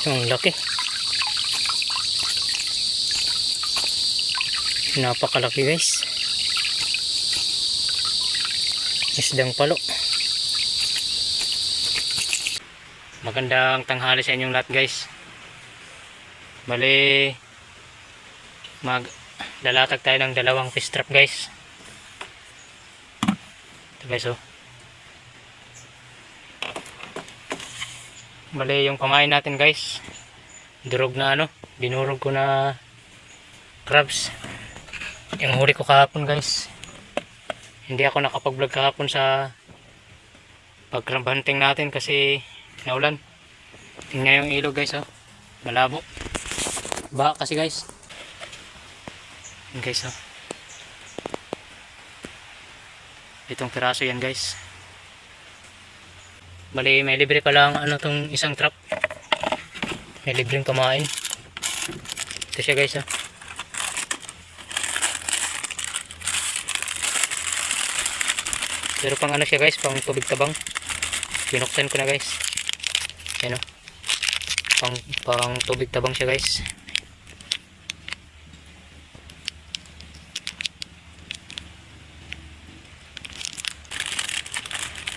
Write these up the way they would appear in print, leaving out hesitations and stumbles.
Ang laki. Napakalaki guys. Isdang palo. Magandang tanghali sa inyong lahat guys. Bali maglalatag tayo ng dalawang fish trap guys. Ito guys oh. Bali yung pamain natin guys, durog na ano, dinurog ko na crabs. Yung huli ko kahapon guys. Hindi ako nakapag-vlog kahapon sa pag-crab hunting natin kasi naulan. Tingnan yung ilog guys oh. Malabo. Baha kasi guys. Yan guys oh. Itong piraso yan guys. Bali may libre pa lang ano tong isang trap. May libreng pamain. Ito siya guys oh. Pero pang ano siya guys, pang tubig tabang. Binuksan ko na guys. Ayan o. Pang tubig tabang siya guys.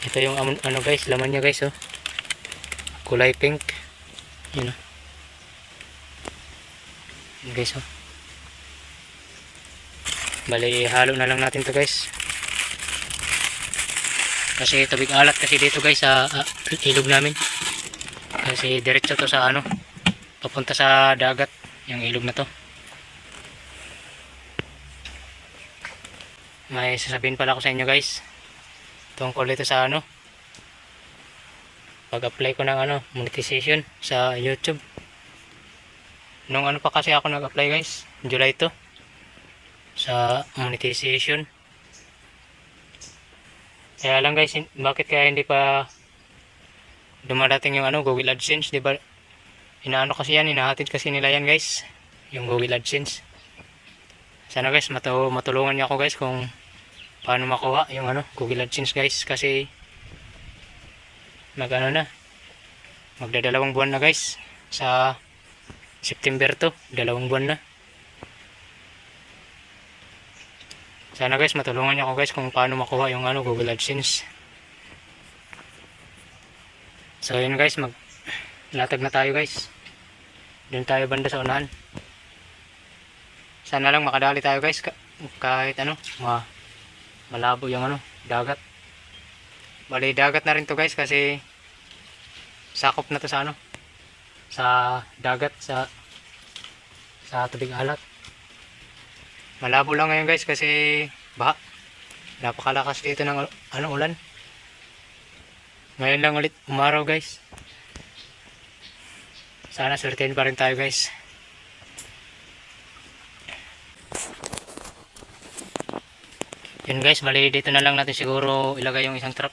Ito yung ano guys, laman niya guys oh. Kulay pink. Ayan o. Ayan guys oh. Bali halo na lang natin to guys. Kasi tubig alat kasi dito guys sa ilog namin. Kasi diretso to sa ano, papunta sa dagat yung ilog na to. May sasabihin pala ako sa inyo guys tungkol dito sa ano, pag-apply ko ng ano, monetization sa YouTube. Nung ano pa kasi ako nag-apply guys, July to, sa monetization. Kaya lang guys, bakit kaya hindi pa dumadating yung ano, Google AdSense, di ba? Inaano kasi yan, inahatid kasi nila yan guys, yung Google AdSense. Sana guys, matulungan niyo ako guys kung paano makuha yung ano, Google AdSense guys, kasi ano na, magdadalawang buwan na guys, sa September to, 2 buwan na. Sana guys, matulungan niyo ako guys kung paano makuha yung ano, Google AdSense. So yun guys, maglatag na tayo guys. Doon tayo banda sa unahan. Sana lang makadali tayo guys, kahit ano, malabo yung ano, dagat. Bali dagat na rin to guys kasi sakop na to sa ano, sa dagat, sa tubig alat. Malabo lang ngayon guys kasi baha. Napakalakas dito ng ano, ulan. Ngayon lang ulit umaraw guys. Sana swertein pa rin tayo guys. Yun guys, bali dito na lang natin siguro ilagay yung isang trap.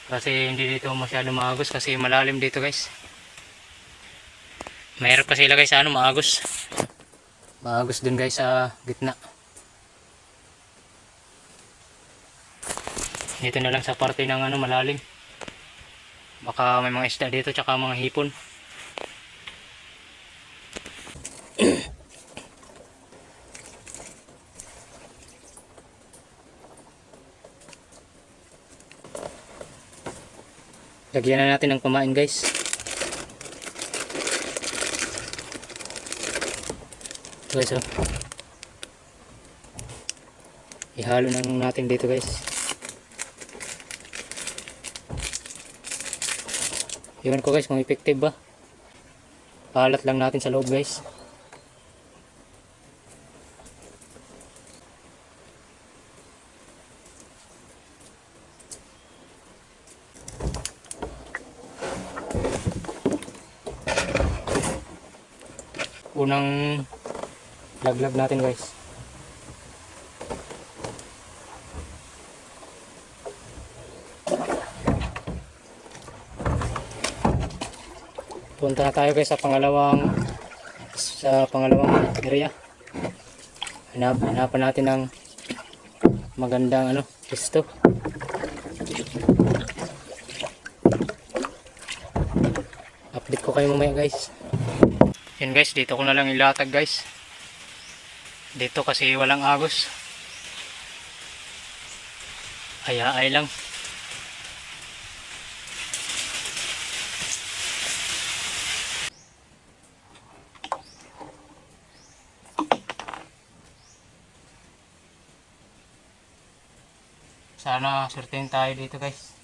Kasi hindi dito masyado maagos kasi malalim dito guys. Mahirap kasi ilagay sa ano, maagos. Maagos dun guys sa gitna. Dito na lang sa parte ng ano, malalim. Baka may mga isda dito tsaka mga hipon. Lagyan na natin ng pamain guys. Guys oh. Ihalo na natin dito guys. Iwan ko guys kung effective ba. Palat lang natin sa loob guys. Unang laglag natin guys. Punta na tayo guys sa pangalawang area. Hanapan natin ng magandang ano, pisto. Update ko ko kayo mamaya guys. Yan guys, dito ko na lang ilatag guys. Dito kasi walang agos. Ay lang. Sana certain tayo dito guys.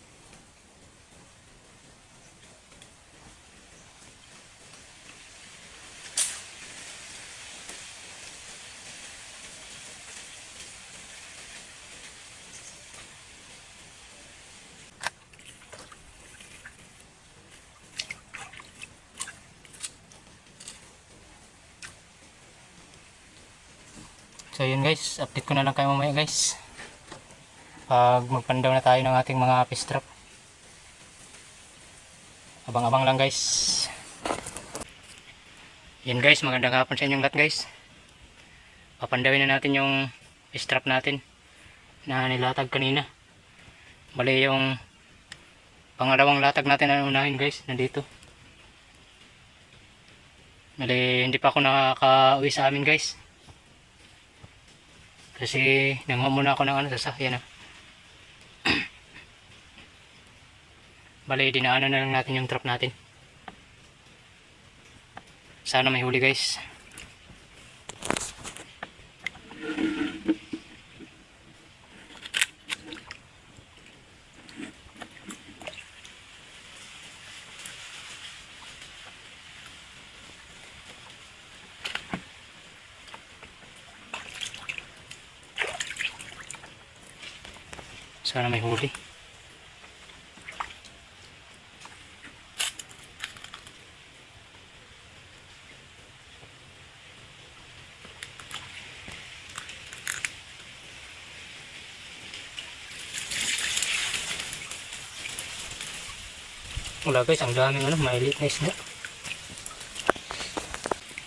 So yun guys, update ko na lang kayo mamaya guys. Pag magpandaw na tayo ng ating mga fish trap. Abang-abang lang guys. Yun guys, magandang hapon sa inyong lahat guys. Papandawin na natin yung fish trap natin na nilatag kanina. Bali yung pangalawang latag natin na unahin guys, nandito. Bali hindi pa ako nakaka-uwi sa amin guys. Kasi nanguha muna ako ng ano, sasakyan na. Bali, dinaanan na lang natin yung trap natin. Sana may huli guys. Sana may huli. Wala guys, ang daming ano, maliliit na isda.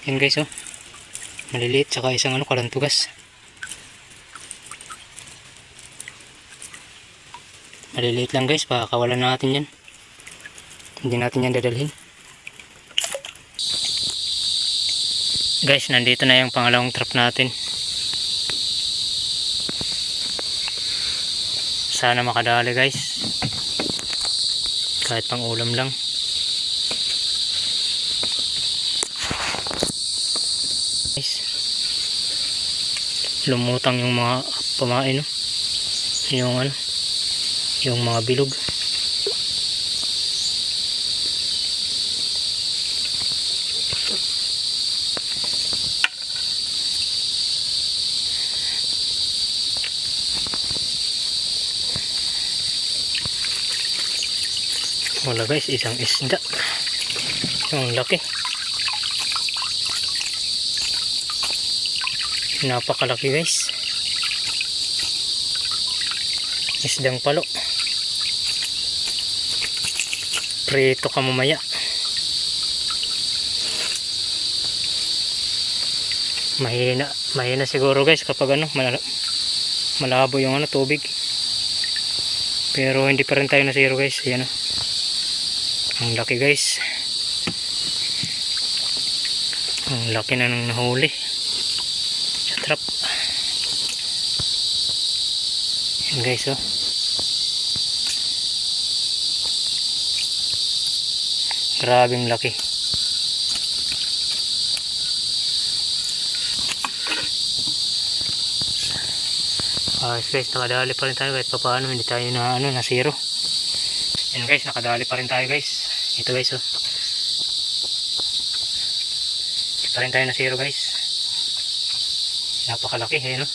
Yan guys oh. Maliliit, saka isang ano, kalantugas. Maliliit lang guys, pakakawalan natin yan. Hindi natin yan dadalhin. Guys, nandito na yung pangalawang trap natin. Sana makadali guys. Kahit pang ulam lang. Guys, lumutang yung mga pamain no? Yung ano, yung mga bilog. Wala guys, isang isda. Ang laki. Napakalaki guys. Isdang palo. Prito ka mamaya. Mahina siguro guys kapag ano, malabo yung ano, tubig. Pero hindi pa rin tayo na zero guys. Ayan o. Ang laki guys. Ang laki na nang nahuli sa trap. Yan guys oh. Grabing laki. Guys, nakadali pa rin tayo kahit papaano hindi tayo na ano, na zero. Yan guys, nakadali pa rin tayo guys. Ito guys oh. Hindi pa rin tayo na zero guys. Napakalaki eh no.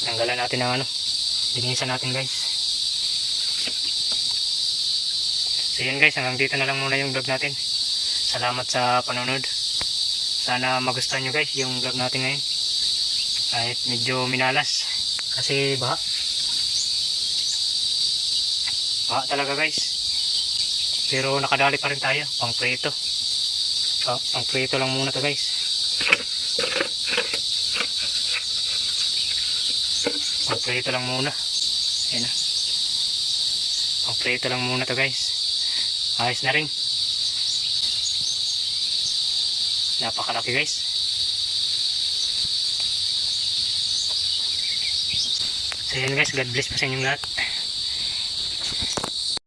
Tanggalan natin ng ano, linisan natin guys. So yan guys, hanggang dito na lang muna yung vlog natin. Salamat sa panonood. Sana magustuhan nyo guys yung vlog natin ngayon. Kahit medyo minalas kasi baha talaga guys, pero nakadali pa rin tayo. Pang prito lang muna to guys. Pang prito lang muna. Ayan na. Pang prito lang muna to guys. Ayos na rin. Napakalaki guys. So yan guys, God bless po sa inyong lahat.